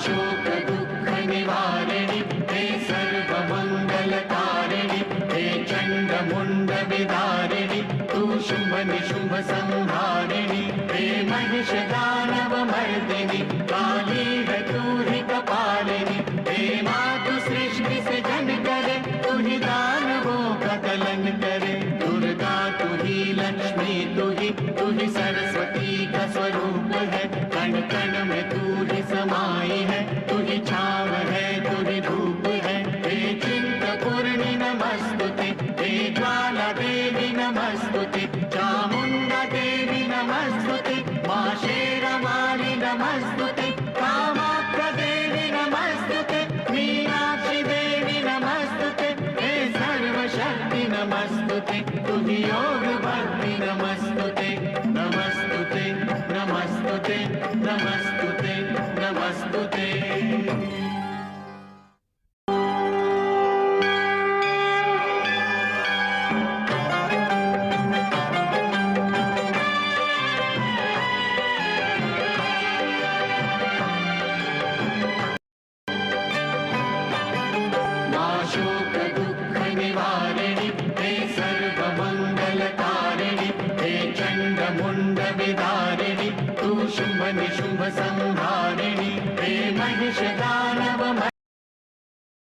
शोक दुःख निवारिणि हे सर्वमङ्गलकारिणि हे चण्डमुण्ड विदारिणि तू शुम्भ निशुम्भ संहारिणि हे महिष दानव मर्दिनि काली है तू ही कपालिनि हे मातु सृष्टि से जन करे तू ही दानवों का दलन करे दुर्गा तू ही लक्ष्मी तू ही सरस्वती का स्वरूप है कण कण में तू ही समाई है तू ही छाव है तू ही धूप है हे चिंतपूर्णि नमस्तुते हे ज्वाला देवी नमस्तुते चामुंडा देवी नमस्तुते मां शेरवाली नमस्तुते कामाख्या देवी नमस्तुते मीनाक्षी देवी नमस्तुते हे सर्वशक्ति नमस्तुते तू ही योग भक्ति नमस्तुते नमस्तुते नमस्तुते नमस्तुते नमस्तुते। शोक दुःख निवारिणि हे सर्वमङ्गलकारिणि हे चण्डमुण्ड विदारिणि तू शुम्भ निशुम्भ संहारिणि हे महिष दानव